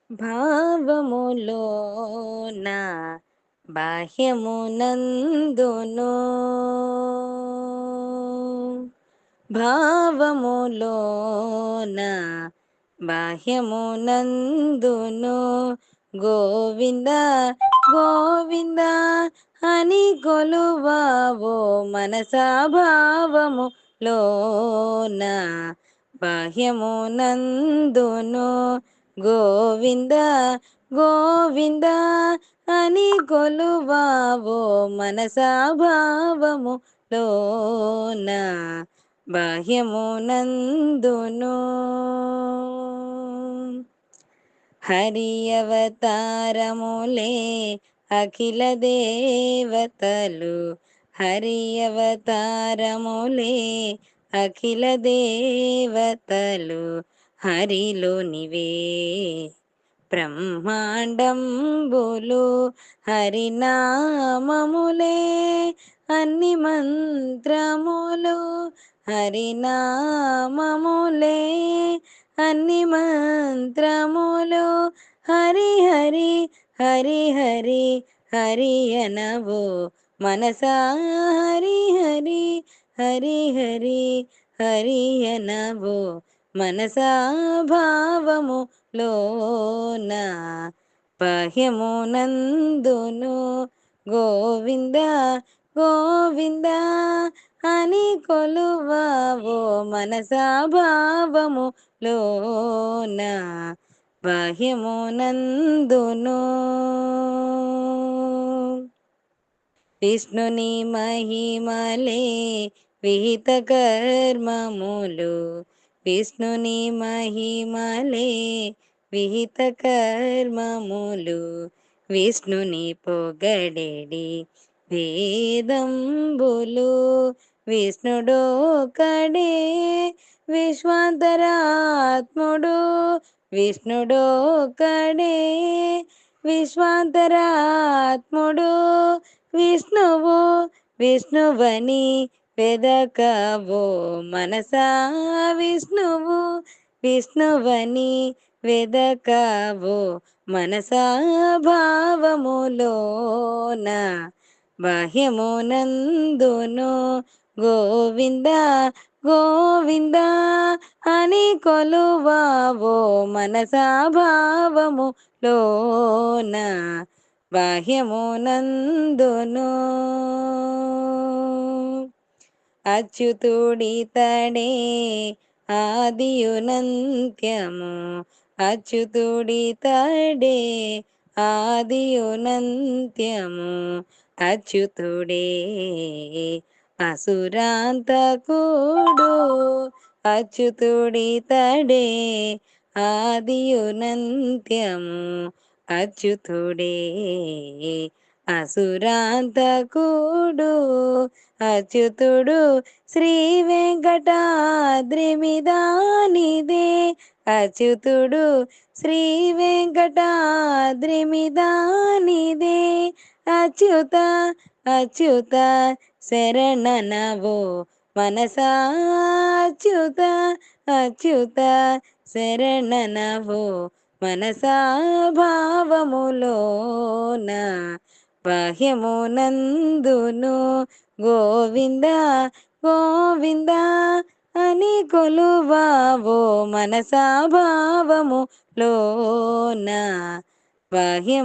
భావములోన బాహ్యమునందును భావములోన బాహ్యమునందును గోవింద గోవింద అని కొలువావో మనసా భావములోన బాహ్యమునందును గోవింద గోవింద అని కొలువావో మనసా భావములోన బాహ్యమునందును హరి అవతారములే అఖిల దేవతలు హరి అవతారములే అఖిల దేవతలు హరిలోనివే బ్రహ్మాండంబులు హరినామములే అన్ని మంత్రములు హరినామములే అన్ని మంత్రములు హరి హరి హరి హరి హరి అనవో మనసా హరి హరి హరి హరి హరి అనవో మనసా భావము లోన బాహ్యమునందును గోవింద గోవింద అని కొలువావో మనసా భావము లోన బాహ్యమునందును విష్ణుని మహిమలే విహిత కర్మములు విష్ణుని మహిమలే విహిత కర్మములు విష్ణుని పొగడెడి వేదంబులు విష్ణుడొక్కడే విశ్వాంతరాత్ముడు విష్ణుడొక్కడే విశ్వాంతరాత్ముడు విష్ణువు విష్ణువని వెదకవో మనసా విష్ణువు విష్ణువని వెదకవో మనసా భావములోన బాహ్యమునందును గోవింద గోవింద అని కొలువావో మనసా భావములోన బాహ్యమునందును అచ్యుతుడితడే ఆదియునంత్యము అచ్యుతుడితడే ఆదియునంత్యము అచ్యుతుడే అసురాంతకుడు అచ్యుతుడితడే ఆదియునంత్యము అచ్యుతుడే అసురాంతకుడు అచ్యుతుడు శ్రీ వెంకటాద్రిమిదానిదే అచ్యుతుడు శ్రీ వెంకటాద్రిమిదానిదే అచ్యుత అచ్యుత శరణనవో మనసా అచ్యుత అచ్యుత శరణనవో మనసా భావములోన బాహ్యమునందును గోవింద గోవింద అని కొలువావో మనసా భావములోన బాహ్యమునందును